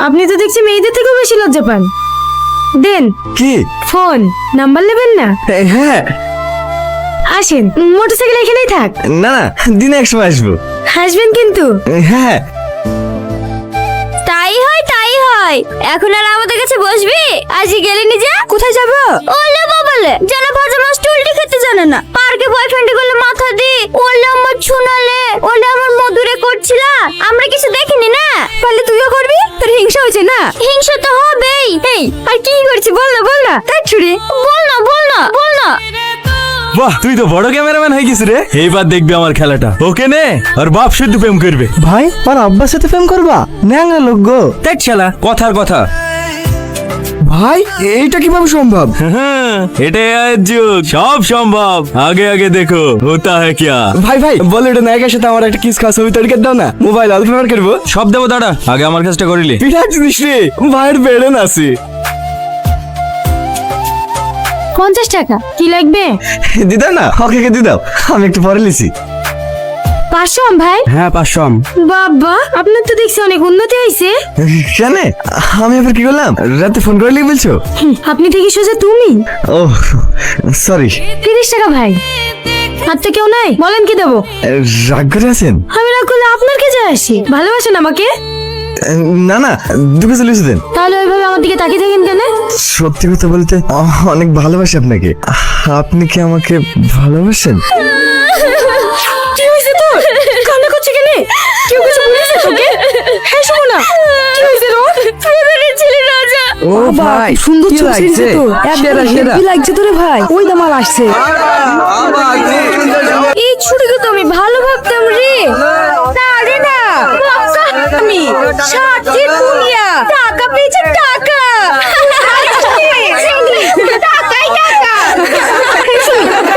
আপনি তো দেখছি মেয়েদের থেকেও বেশি লজ্জা পান। দেন কি? ফোন নাম্বার নেবেন না? হ্যাঁ। আসেন, মোটরসাইকেল এখানেই থাক। না না, দিনে এক সময় আসবো। আসবেন কিন্তু। হ্যাঁ। তাই হয় তাই হয়। এখন আর আমাদের কাছে বসবি? আজই গেলে নিজে কোথায় যাবো? ওলে বাবালে, জানা ভাজা মাছ টুলটি খেতে জানে না। পার্কে বয়ফ্রেন্ড গুলো মাথা দি ওলে আমার ছুনালে, ওলে আমার মধুরে করছিলা। আমরা কিছু দেখিনি না। পারলে তুইও করবি? তোর হিংসা হয়েছে না? হিংসা তো হবেই। এই আর কি করছি বল না বল না। তাই ছুরি বল না বল না বল না। বাহ, তুই তো বড় ক্যামেরাম্যান হয়ে গেছিস রে। এইবার দেখবি আমার খেলাটা। ওকে নে, আর বাপ শুদ্ধ প্রেম করবে। ভাই, আর আব্বার সাথে প্রেম করবা? ন্যাংরা লোক গো। দেখ শালা, কথার কথা। ভাই, এইটা কিভাবে সম্ভব? এটাই আজ যুগ, সব সম্ভব। আগে আগে দেখো হোতা হ্যায় ক্যা। ভাই ভাই, বলে এটা নায়কের সাথে আমার একটা কিস খাওয়া ছবি তৈরি করে দাও না। মোবাইল অল্প ব্যবহার করবো। সব দেবো, দাঁড়া আগে আমার কাজটা করিলি। পিঠা জিনিস রে, ভাইয়ের বেড়েন আছে। 50 টাকা কি লাগবে? দিদা না, ওকে দি দাও, আমি একটু পরে লিছি। 500 ভাই? হ্যাঁ 500। বাবা, আপনার তো দেখছি অনেক উন্নতি হয়েছে। কেন? আমি আবার কি করলাম? রাতে ফোন করে লিখে বলছো? আপনি থেকে সোজা তুমি। ও সরি। 30 টাকা ভাই। হাতে কেউ নাই, বলেন কি দেবো? রাগ করে আছেন? আমি রাগ করলে আপনার কে যায় আসি? ভালোবাসেন আমাকে? না না, দুটো চল্লিশ দেন। তাহলে ওইভাবে আমার দিকে তাকিয়ে থাকেন কেন? সত্যি কথা বলতে অনেক ভালোবাসি আপনাকে। আপনি কি আমাকে ভালোবাসেন? কি হয়েছে তোর? কান্না করছে কেন? কেউ কিছু বলেছে তোকে? হ্যাঁ শোনো না, কি হয়েছে রো? ছেলে রাজা। ও ভাই, সুন্দর কি চোখ লাগছে? ছিঁড়ছে তো। সেরা, সেরা। কি লাগছে তোরে ভাই? ওই দামাল আসছে। এই ছুটিকে তো আমি ভালো ভাবতাম রে। না রে না, আমি সাথে দুনিয়া টাকা পেয়েছে টাকা। টাকাই টাকা।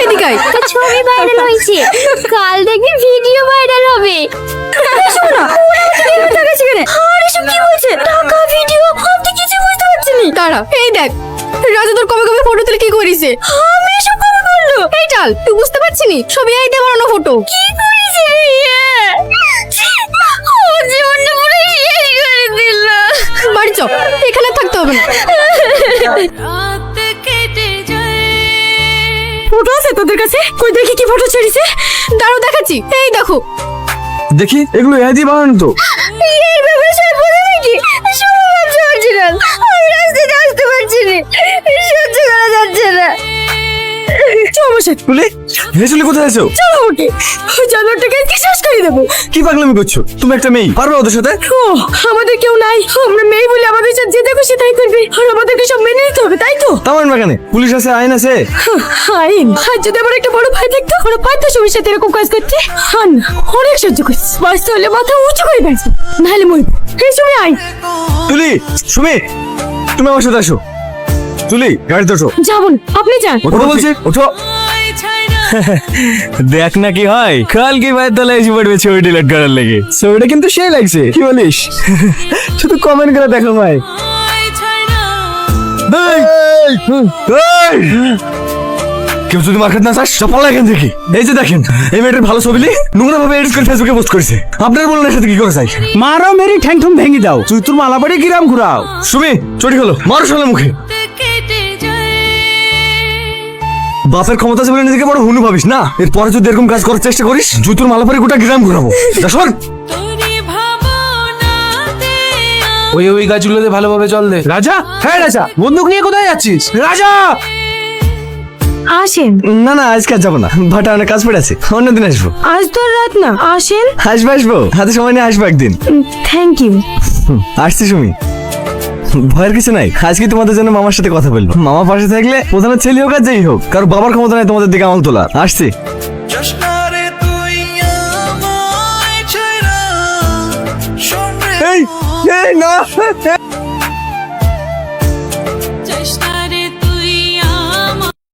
এদিকে আয়। তো ছবি ভাইরাল হয়েছে, কাল দেখবি ভিডিও ভাইরাল হবে। শোনো না, টাকা ছেড়ে। আরে সব কি বলছে? টাকা ভিডিও আমি কিছু বুঝতে পারছি না। দাঁড়া, এই দেখ রাজা তোর কবে কবে ফটো তুলে কি করিছে। আমি এসব কবে করলো? এই চাল, তুই বুঝতে পারছিস নি? সবই এই দিয়ে বানানো ফটো। কি করেছে ও জীবনটা পুরো শেষ করে দিল। বাড়ি চ, এখানে থাকতে হবে না। ফটো আছে তোদের কাছে? কই দেখি কি ফটো ছেড়েছে। দাঁড়াও দেখাচ্ছি, এই দেখো। দেখি, এগুলো এ দিয়ে বানানো তো। এইভাবে সব বলে নাকি? সব অরিজিনাল। আমি রাস্তায় আসতে পারছি না, সহ্য করা যাচ্ছে না। সমস্যা তুলে হেসুলি কোথায় আছো? চলো ওকে, ওই জানোয়ারটাকে কি শেষ করে দেবো। কি পাগলামি করছো? তুমি একটা মেয়ে, পারবে ওদের সাথে? ও, আমাদের কেউ নাই। আমরা মেয়ে বলে আমাদের সাথে যে দেখো সেটাই করবে, আর আমাদেরকে সব মেনে নিতে হবে, তাই তো? তামান বাগানে পুলিশ আছে, আইন আছে। আইন? আর যদি আমার একটা বড় ভাই থাকতো, ওরা 5টা সময় সাথে এরকম কাজ করছে। হান অনেক সহ্য করছি, বাঁচতে হলে মাথা উঁচু করে বাঁচবো, নাহলে মরবো। এই সময় আইন। তুলি, সুমি, তুমি আমার সাথে আসো। তুলি, গাড়িতে ওঠো। যাবন, আপনি যান। ওঠো বলছি, ওঠো। দেখ না কি হয়, কাল কি ভাই তাহলে এসে পড়বে ছবি ডিলিট করার লেগে। ছবিটা কিন্তু সেই লাগছে, কি বলিস? শুধু কমেন্ট করে দেখো ভাই। কেউ যদি মার্কেট না চাস, চপাল এখান থেকে। এই যে দেখেন, এই মেয়েটার ভালো ছবি নিয়ে নোংরা ভাবে এডিট করে ফেসবুকে পোস্ট করেছে। আপনার বলুন এর সাথে কি করে চাই? মারো মেরি ঠ্যাং ঠুং ভেঙে দাও। তুই তোর মালাবাড়ি কিরাম ঘুরাও। সুমি, চটি হলো, মারো শালা মুখে। বাপের ক্ষমতা আছে বলে নিজেকে বড় হুনু ভাবিস না? এরপরে যদি এরকম কাজ করার চেষ্টা করিস, জুতোর মালাপারি গোটা গ্রাম ঘুরাবো। যশোর, ওই গাছগুলোতে ভালোভাবে চল দে। রাজা, হ্যাঁ রাজা, বন্দুক নিয়ে কোথায় যাচ্ছিস? রাজা! আসেন। না না, আজকে আর যাবো না, ভাটা অনেক কাজ পড়ে আছে, অন্যদিন আসবো। আজ তো রাত না, আসেন। আসবো আসবো, হাতে সময় নিয়ে আসবো একদিন। Thank you. আসছি সুমি, ভয়ের কিছু নাই। আজকে তোমাদের জন্য মামার সাথে কথা বলবো। মামা পাশে থাকলে প্রধানের ছেলে হোক আর যেই হোক, কারো বাবার ক্ষমতা নাই তোমাদের দিকে আমল তোলার। আসছি। এই, এই না